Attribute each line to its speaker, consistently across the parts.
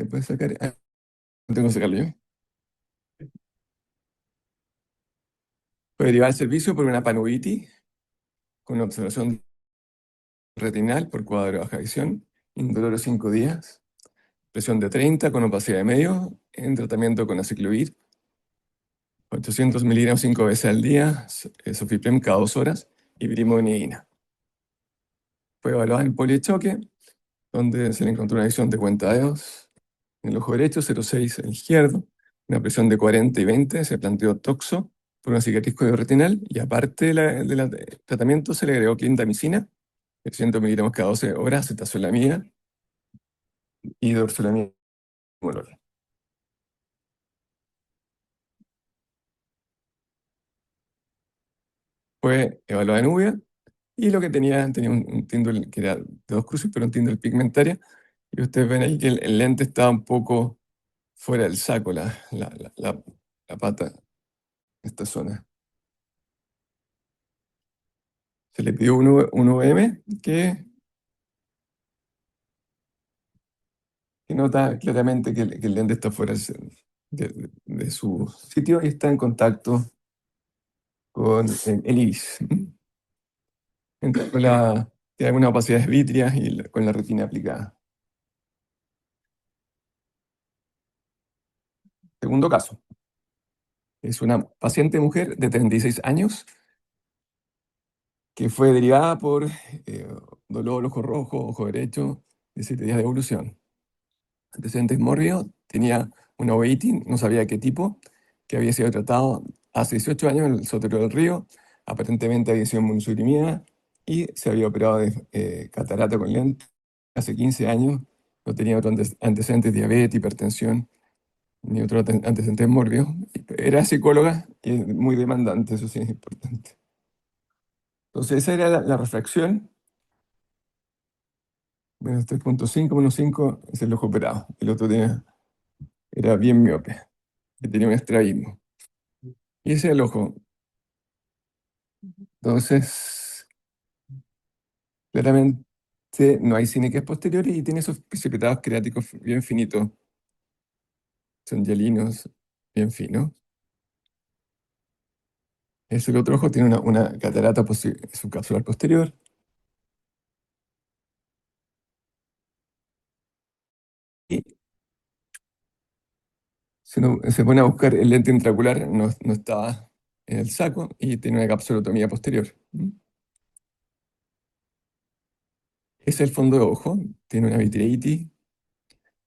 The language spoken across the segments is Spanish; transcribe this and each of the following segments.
Speaker 1: ¿Se puede sacar? Ah, no tengo que sacarlo yo. Fue derivada al servicio por una panuvitis con observación retinal por cuadro de baja visión, indoloro 5 días, presión de 30 con opacidad de medio, en tratamiento con aciclovir, 800 miligramos 5 veces al día, Sofiplem cada 2 horas y brimonidina. Fue evaluada en polichoque, donde se le encontró una visión de cuenta dedos en el ojo derecho, 0,6 en el izquierdo, una presión de 40 y 20, se planteó toxo por una cicatriz retinal y aparte del tratamiento se le agregó clindamicina, 300 miligramos cada 12 horas, cetazolamida y dorzolamida. Fue evaluada en UVA y lo que tenía un Tyndall que era de 2 cruces, pero un Tyndall pigmentaria. Y ustedes ven ahí que el lente estaba un poco fuera del saco, la pata, esta zona. Se le pidió un UM que nota claramente que el lente está fuera de su sitio y está en contacto con el iris. Tiene algunas opacidades vítreas y con la retina aplicada. Segundo caso. Es una paciente mujer de 36 años que fue derivada por dolor ojo rojo, ojo derecho, de 7 días de evolución. Antecedentes mórbidos, tenía una uveitis, no sabía qué tipo, que había sido tratado hace 18 años en el Sotero del Río, aparentemente había sido inmunosurimida y se había operado de catarata con lente hace 15 años, no tenía otros antecedentes, diabetes, hipertensión, ni otro antecedentes mórbidos. Era psicóloga y muy demandante, eso sí es importante. Entonces esa era la refracción. Menos 3,5 menos 5 es el ojo operado. El otro era bien miope, que tenía un estrabismo. Y ese es el ojo. Entonces, claramente no hay cinequias posteriores y tiene esos precipitados creáticos bien finitos. Son hialinos, bien finos. El otro ojo tiene una catarata subcapsular posterior. Y se pone a buscar el lente intraocular, no estaba en el saco y tiene una capsulotomía posterior. Es el fondo de ojo, tiene una vitreitis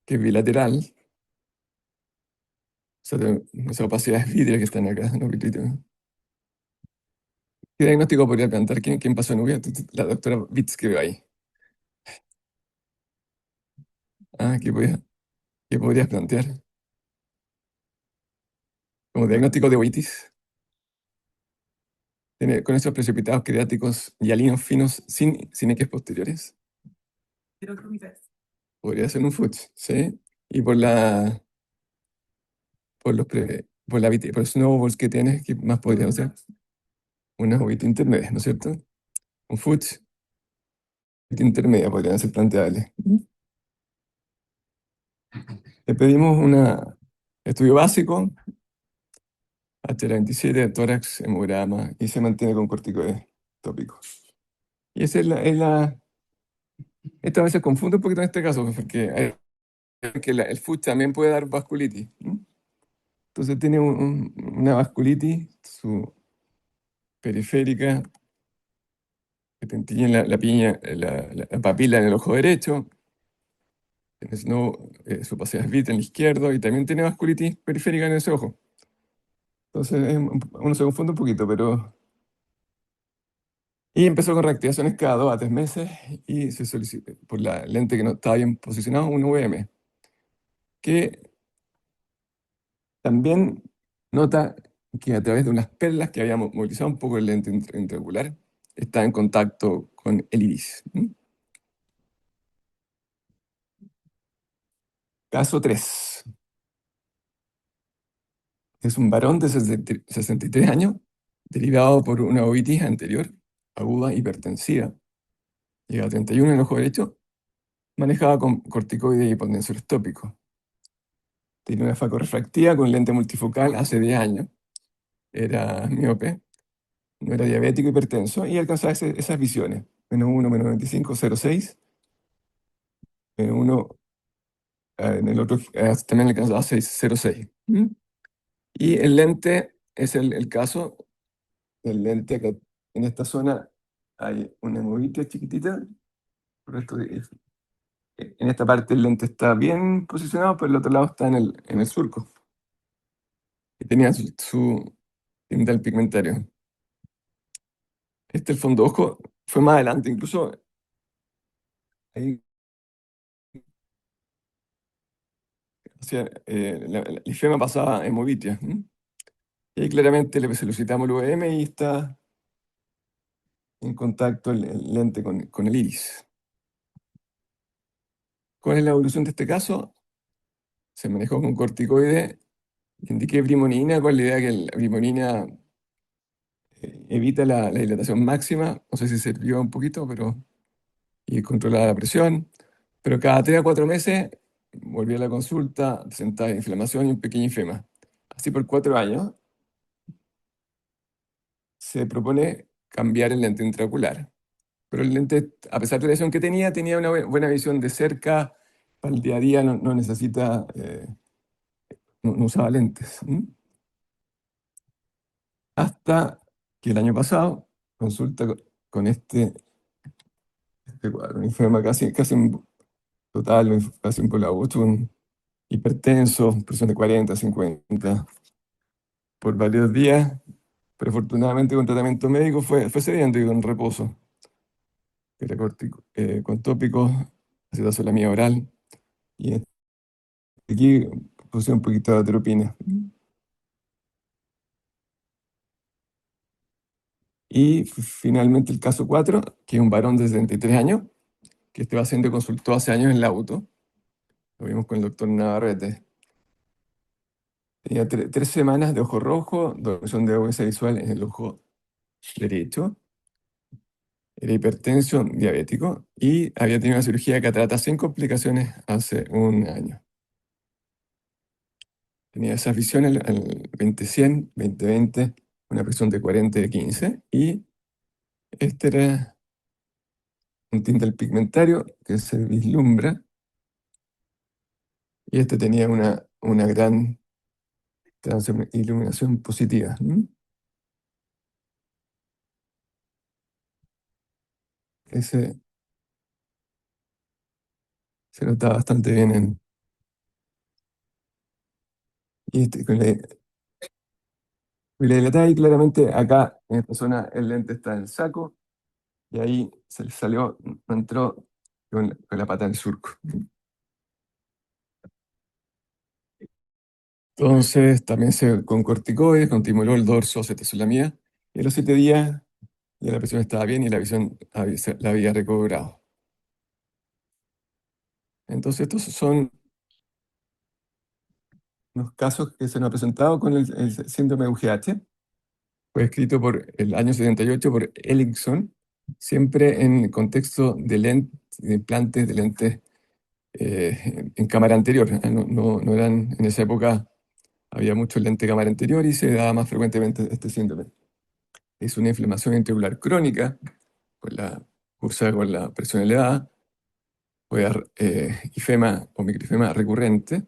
Speaker 1: que es bilateral, esas opacidades vítreo que están acá, ¿no? ¿Qué diagnóstico podría plantear? ¿Quién pasó en UVA? La doctora Vitz que veo ahí. Ah, ¿qué podrías plantear? Como diagnóstico de ovitis. Con esos precipitados creáticos hialinos finos sin eques posteriores. Podría ser un FUCH, ¿sí? Y por los snowballs que tienes, ¿qué más podría ser? Una ovitis intermedia, ¿no es cierto? Un FUCH, ovitis intermedia podrían ser planteables. Le pedimos un estudio básico, HL27, tórax, hemograma, y se mantiene con corticoides tópicos. Y esa esta vez se confunde un poquito en este caso, porque el FUS también puede dar vasculitis. Entonces tiene una vasculitis periférica que te tiñe la papila en el ojo derecho, su opacidad es vítrea en el izquierdo, y también tiene vasculitis periférica en ese ojo. Entonces uno se confunde un poquito, pero... Y empezó con reactivaciones cada 2 a 3 meses y se solicitó, por la lente que no estaba bien posicionado, un VM, que también nota que a través de unas perlas que había movilizado un poco el lente intraocular, está en contacto con el iris. Caso 3. Es un varón de 63 años, derivado por una ovitis anterior, aguda hipertensiva. Llega a 31 en el ojo derecho, manejada con corticoides y hipotensores tópicos. tenía una facorefractiva con lente multifocal hace 10 años. Era miope, no era diabético, hipertenso, y alcanzaba esas visiones. -1, -25, 0,6. -1, en el otro también alcanzaba 0,6. ¿Mm? Y el lente es el caso del lente acá. En esta zona hay una hemorroides chiquitita. Por esto, en esta parte el lente está bien posicionado, pero el otro lado está en el surco. Y tenía su tinte pigmentario. El fondo ojo fue más adelante, incluso ahí la ifema pasaba a hemovitia. Y ahí claramente le solicitamos el UVM y está en contacto el lente con el iris. ¿Cuál es la evolución de este caso? Se manejó con corticoide. Indiqué brimonina con la idea que la brimonina evita la dilatación máxima. No sé si sirvió un poquito, y controlaba la presión. Pero cada 3 a 4 meses volvía a la consulta, presentaba inflamación y un pequeño infema. Así por 4 años se propone cambiar el lente intraocular. Pero el lente, a pesar de la lesión que tenía una buena visión de cerca. Para el día a día no necesita, no usaba lentes. Hasta que el año pasado consulta con este cuadro, un infema casi total, casi un polabucho, un hipertenso, presión de 40, 50, por varios días, pero afortunadamente con tratamiento médico fue cediendo y con reposo. Era con tópicos, acetazolamida oral, y aquí puse un poquito de atropina. Y finalmente el caso 4, que es un varón de 73 años, que este paciente consultó hace años en la auto. Lo vimos con el doctor Navarrete. Tenía 3 semanas de ojo rojo, dormición de vergüenza visual en el ojo derecho. Era hipertenso, diabético, y había tenido una cirugía de catarata sin complicaciones hace un año. Tenía esas visiones al 20/100, 20/20, una presión de 40/15, y este era un tinte pigmentario que se vislumbra, y este tenía una gran iluminación positiva. Ese se nota bastante bien con la dilatada, y claramente acá en esta zona el lente está en el saco, y ahí se le salió, no entró con la pata en el surco. Entonces también con corticoides, con timolol, dorso, acetazolamida, y a los 7 días ya la presión estaba bien y la visión la había recobrado. Entonces estos son unos casos que se nos han presentado con el síndrome de UGH. Fue escrito por el año 78 por Ellickson, siempre en el contexto de implantes de lentes en cámara anterior. No eran, en esa época había mucho lente de cámara anterior y se daba más frecuentemente este síndrome. Es una inflamación intraocular crónica, cursada con la presión elevada, puede dar ifema o microifema recurrente,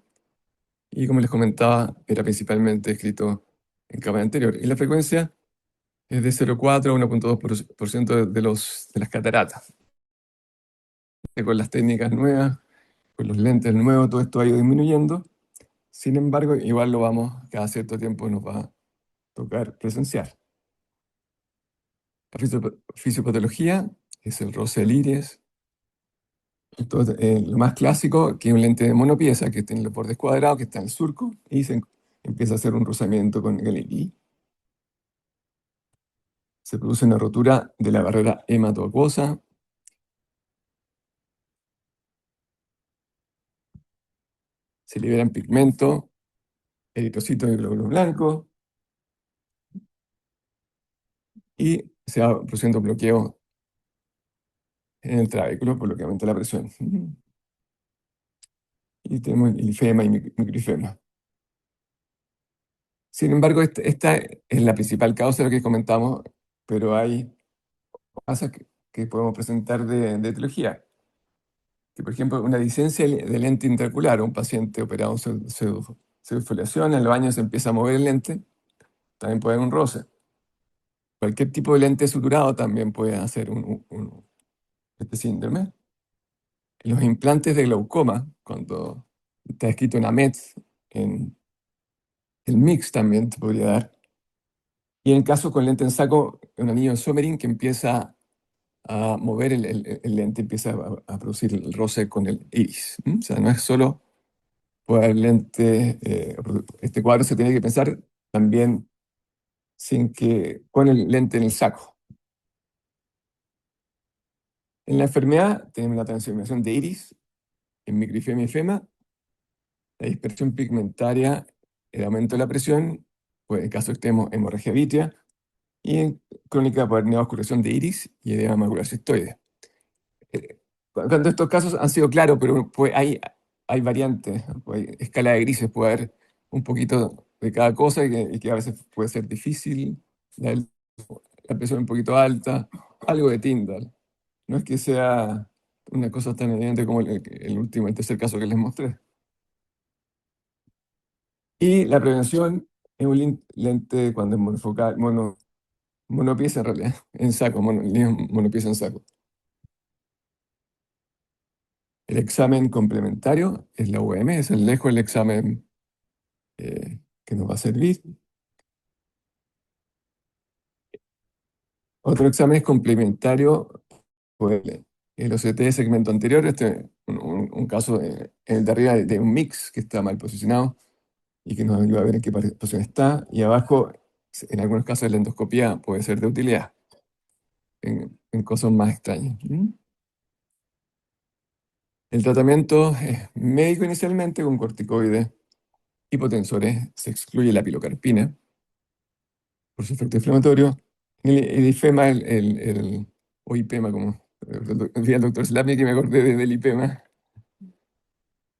Speaker 1: y como les comentaba, era principalmente escrito en cámara anterior. Y la frecuencia es de 0,4 a 1,2% de las cataratas. Con las técnicas nuevas, con los lentes nuevos, todo esto ha ido disminuyendo. Sin embargo, igual cada cierto tiempo nos va a tocar presenciar. La fisiopatología es el roce del iris. Entonces, lo más clásico, que es un lente de monopieza, que tiene los bordes cuadrados, que está en el surco, y se empieza a hacer un rozamiento con el iris. Se produce una rotura de la barrera hematoacuosa. Se liberan pigmentos, eritrocitos y glóbulos blancos, y se va produciendo bloqueo en el trabéculo, por lo que aumenta la presión. Y tenemos el ifema y microifema. Sin embargo, esta es la principal causa de lo que comentamos, pero hay cosas que podemos presentar de etiología. Que, por ejemplo, una licencia de lente intraocular, un paciente operado en pseudofoliación, en los años se empieza a mover el lente, también puede haber un roce. Cualquier tipo de lente suturado también puede hacer este síndrome. Los implantes de glaucoma, cuando está escrito en AMETS, en el MIX también te podría dar. Y en el caso con lente en saco, un anillo en Sommering que empieza a mover el lente, empieza a producir el roce con el iris. O sea, no es solo poner lente, este cuadro se tiene que pensar también sin que con el lente en el saco. En la enfermedad tenemos la transformación de iris, en microfema y efema, la dispersión pigmentaria, el aumento de la presión, pues en caso extremo, hemorragia vítrea, y en crónica por neovascularización de iris y edema macular cistoide. Cuando estos casos han sido claros, pero pues hay variantes, pues hay escala de grises, puede haber un poquito de cada cosa y que a veces puede ser difícil, la, la presión un poquito alta, algo de Tyndall. No es que sea una cosa tan evidente como el último, el tercer caso que les mostré. Y la prevención es un lente cuando es monofocal, monopieza en realidad, en saco, monopieza en saco. El examen complementario es la UM, es el lejos el examen que nos va a servir. Otro examen es complementario, pues, el OCT de segmento anterior, un caso en el de arriba de un mix que está mal posicionado y que nos ayuda a ver en qué posición está. Y abajo, en algunos casos, la endoscopía puede ser de utilidad en cosas más extrañas. El tratamiento es médico inicialmente con corticoides hipotensores, se excluye la pilocarpina por su efecto inflamatorio. El IFEMA, o IPEMA, como vi al doctor Slapnik que me acordé del IPEMA,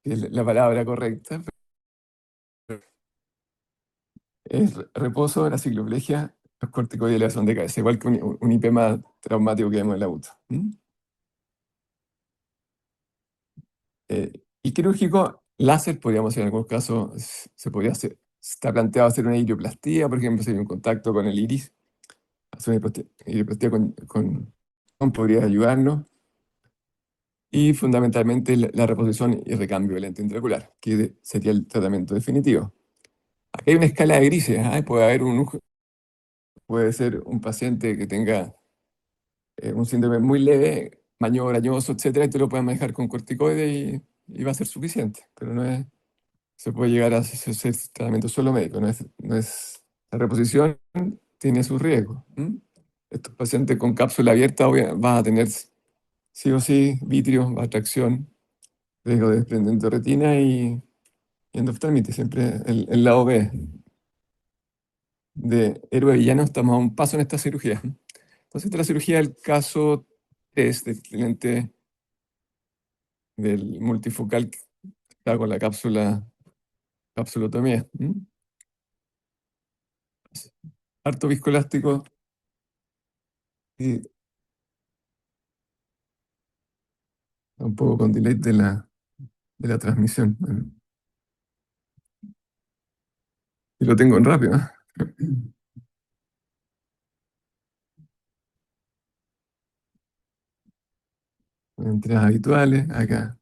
Speaker 1: que es la palabra correcta, es reposo, la cicloplegia, los corticoides y elevación de cabeza, igual que un IPEMA traumático que vemos en la UTO. Y quirúrgico, láser, podríamos en algunos casos, se podría hacer, está planteado hacer una irioplastia, por ejemplo, si hay un contacto con el iris, hacer una irioplastia podría ayudarnos. Y fundamentalmente la reposición y recambio de lente intraocular, que sería el tratamiento definitivo. Aquí hay una escala de grises, ¿ah? Puede ser un paciente que tenga un síndrome muy leve, maño arañoso, etcétera, y te lo pueden manejar con corticoides y va a ser suficiente, pero no es, se puede llegar a hacer tratamiento solo médico, la reposición tiene sus riesgos. Estos pacientes con cápsula abierta van a tener sí o sí vitrio, atracción, riesgo de desprendimiento de retina y endoftalmitis, siempre el lado B. De héroe a villano estamos a un paso en esta cirugía. Entonces, esta es la cirugía del caso 3 del lente del multifocal que está con la capsulotomía. Harto viscoelástico y un poco con delay de la transmisión. Bueno, y lo tengo en rápido. Entradas habituales, acá,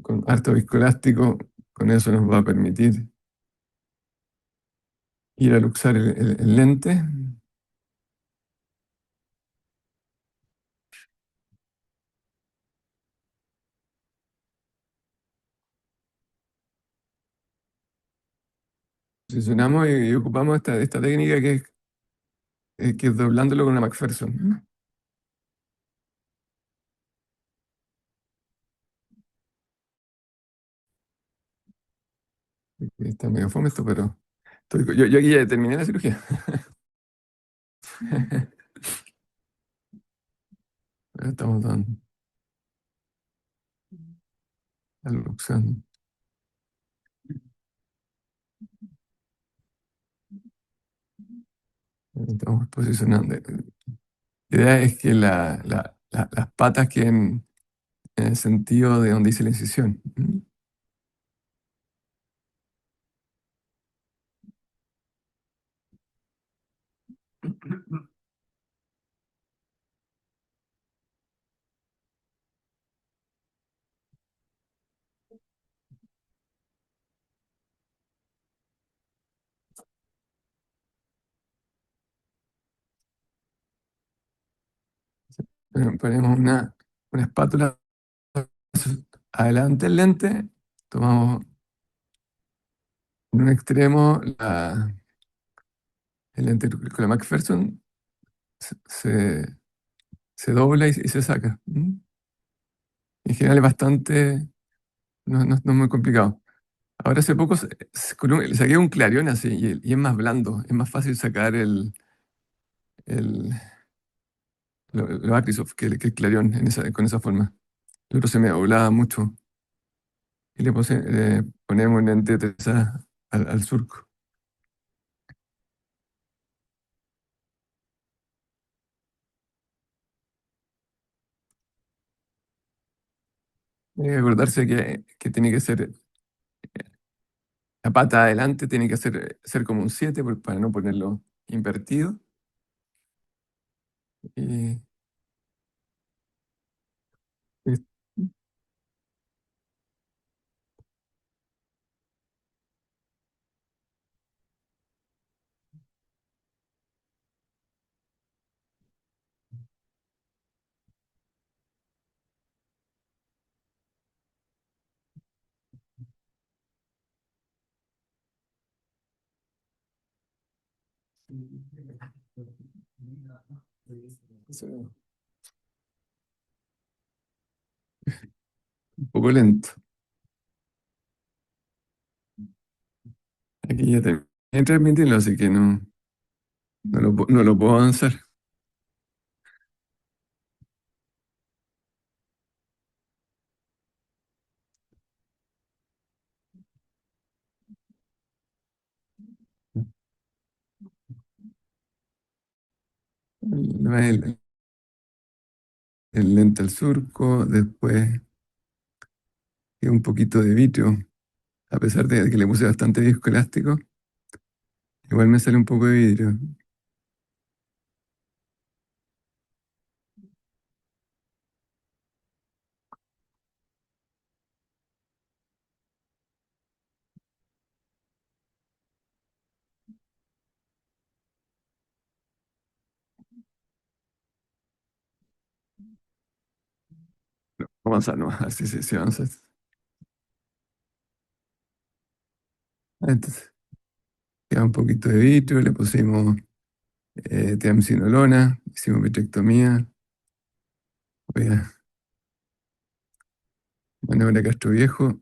Speaker 1: con harto viscoelástico, con eso nos va a permitir ir a luxar el lente. Posicionamos y ocupamos esta técnica que es doblándolo con una McPherson. Está medio fome esto, pero yo aquí ya terminé la cirugía. Estamos dando la luxando. Estamos posicionando. La idea es que las patas queden en el sentido de donde dice la incisión. Ponemos una espátula adelante el lente, tomamos en un extremo el lente con la McPherson, se, se- se dobla y se saca. En general es bastante, no es muy complicado. Ahora hace poco le saqué un clarión así y es más blando, es más fácil sacar el, los Acrisoft que el clarión con esa forma. El otro se me doblaba mucho y le ponemos lente de esa al surco. Hay que acordarse que tiene que ser, la pata adelante tiene que ser como un 7 para no ponerlo invertido. Y, y- eso, un poco lento. Aquí ya terminé de transmitirlo, así que no lo puedo avanzar. El, el lente al surco, después un poquito de vitrio, a pesar de que le puse bastante disco elástico, igual me sale un poco de vidrio. Vamos a avanzar, no, así sí avanza. Entonces, queda un poquito de vitrio, le pusimos triamcinolona, hicimos vitrectomía, voy a maniobra Castro Viejo,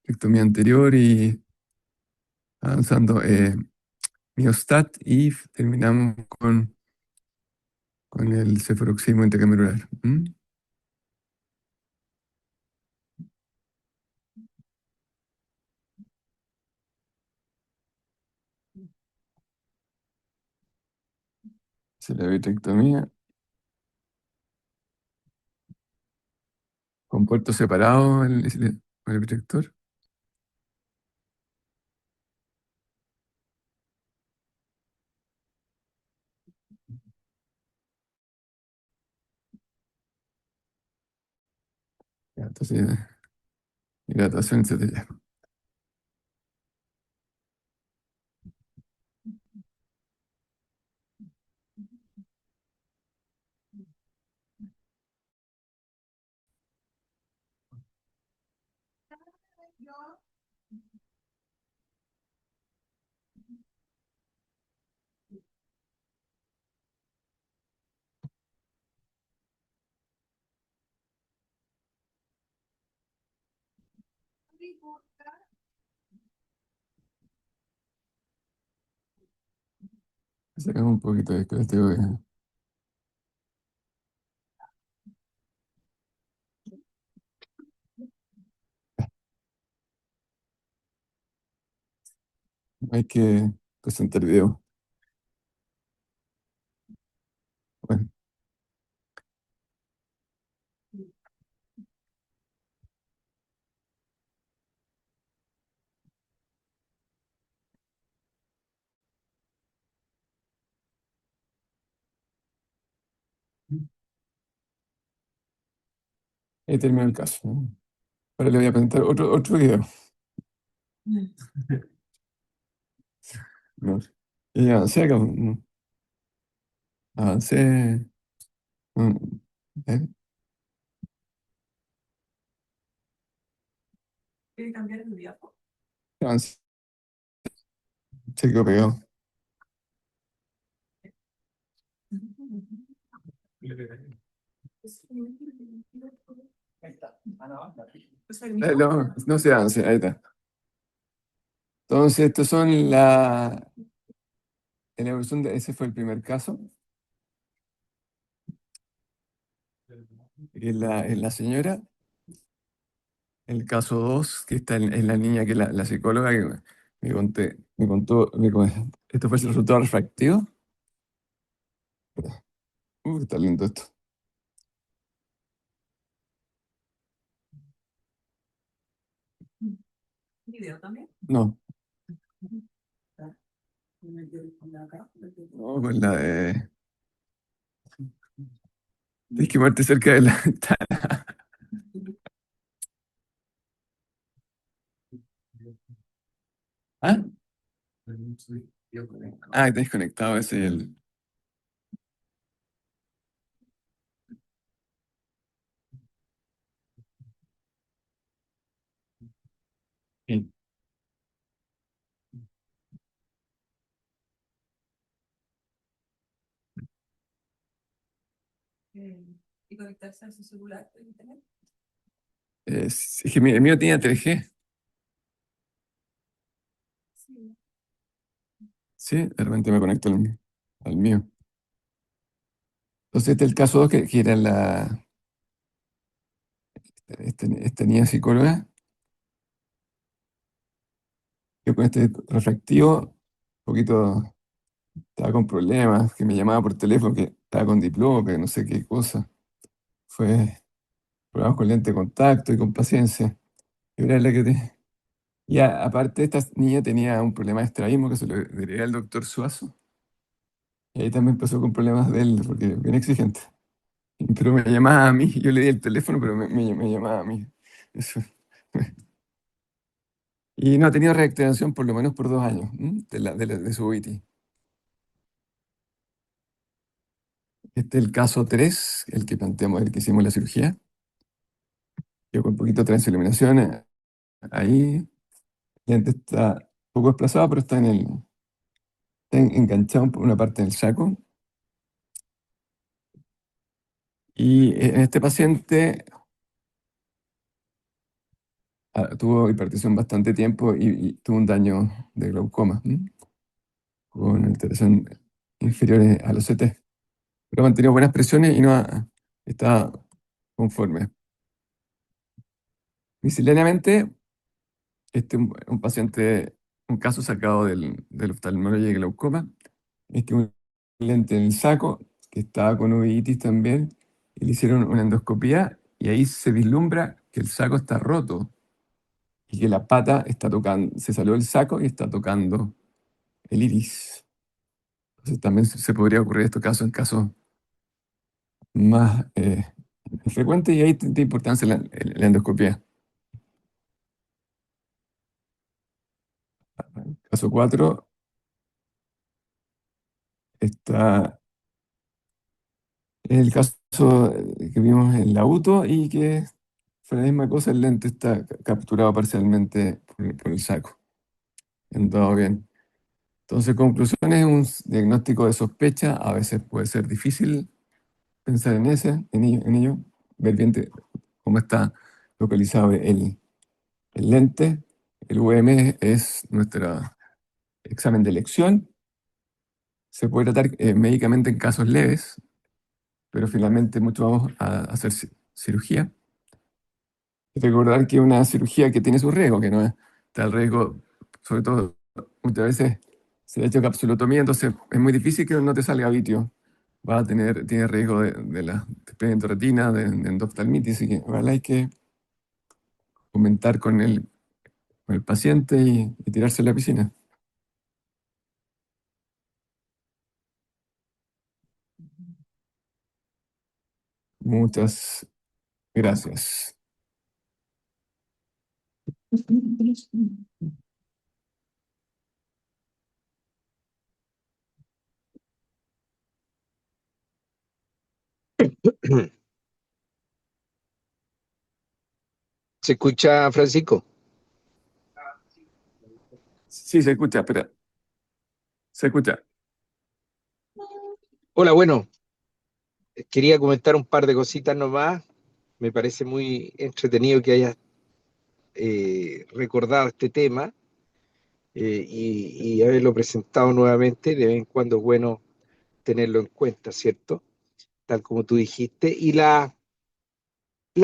Speaker 1: vitrectomía anterior y avanzando miostat y terminamos con el cefuroxismo intracamerular. Se la vitrectomía con puerto separado el vitrector. Ya, entonces, hidratación, etcétera. Sacamos un poquito de colesterol. hay que presentar video. Bueno, ahí terminó el caso, ¿no? Ahora le voy a presentar otro video. No. Y avancé acá, no. Avancé. mm, ¿eh? Avancé, se quedó pegado. No, no se avance, ahí está. Entonces, estos son en la evolución ese fue el primer caso. En la señora. El caso 2 que está en la niña que es la psicóloga que me contó, esto fue el resultado refractivo. Está lindo esto. No, no, con la de... Tienes que ponerte cerca de la ventana. ¿Ah? Ah, te has conectado ese es el... Sí. Es que el mío tenía 3G. Sí, de repente me conecto al mío. Entonces este es el caso 2 que era esta niña psicóloga que con este refractivo un poquito estaba con problemas, que me llamaba por teléfono, que estaba con diploma, que no sé qué cosa. Fue programas con lente de contacto y con paciencia. Y era la que Ya, aparte, esta niña tenía un problema de estrabismo que se lo derivé al doctor Suazo. Y ahí también empezó con problemas de él, porque es bien exigente. Pero me llamaba a mí, yo le di el teléfono, pero me llamaba a mí. Eso. Y no ha tenido reactivación por lo menos por 2 años, de su OIT. Este es el caso 3 el que planteamos, el que hicimos la cirugía. Yo con un poquito de transiluminación, ahí el lente está un poco desplazado, pero está enganchado por una parte del saco. Y en este paciente tuvo hipertensión bastante tiempo y tuvo un daño de glaucoma, con alteración inferiores a los CT. Pero ha mantenido buenas presiones y no está conforme. Misceláneamente, un paciente, un caso sacado del oftalmología de glaucoma, es que un lente en el saco, que estaba con uveitis también, y le hicieron una endoscopía y ahí se vislumbra que el saco está roto y que la pata está tocando, se salió del saco y está tocando el iris. Entonces también se podría ocurrir estos casos en casos más frecuentes y ahí de importancia la endoscopía. Caso 4 está el caso que vimos en la auto y que fue la misma cosa, el lente está capturado parcialmente por el saco. En todo bien. Entonces, conclusiones, un diagnóstico de sospecha a veces puede ser difícil pensar en ello, ver bien cómo está localizado el lente. El UM es nuestro examen de elección. Se puede tratar médicamente en casos leves, pero finalmente muchos vamos a hacer cirugía. Recordar que es una cirugía que tiene su riesgo, que no está el riesgo, sobre todo muchas veces se le ha hecho capsulotomía, entonces es muy difícil que no te salga vitio. Tiene riesgo de la de retina, de endoftalmitis, así que ojalá hay que comentar con el paciente y tirarse a la piscina. Muchas gracias.
Speaker 2: ¿Se escucha, Francisco?
Speaker 1: Sí, se escucha, espera, se escucha.
Speaker 2: Hola, bueno, quería comentar un par de cositas nomás. Me parece muy entretenido que hayas recordado este tema y haberlo presentado nuevamente. De vez en cuando es bueno tenerlo en cuenta, ¿cierto? Tal como tú dijiste. Y la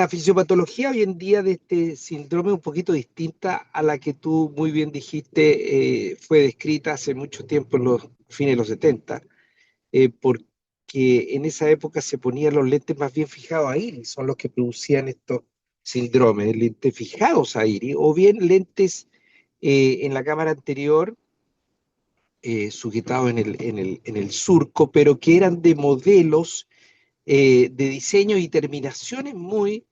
Speaker 2: fisiopatología hoy en día de este síndrome es un poquito distinta a la que tú muy bien dijiste, fue descrita hace mucho tiempo, en los fines de los 70, porque en esa época se ponían los lentes más bien fijados a iris, son los que producían estos síndromes, lentes fijados a iris, o bien lentes en la cámara anterior, sujetados en el surco, pero que eran de modelos de diseño y terminaciones muy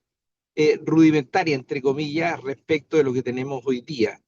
Speaker 2: rudimentaria, entre comillas, respecto de lo que tenemos hoy día.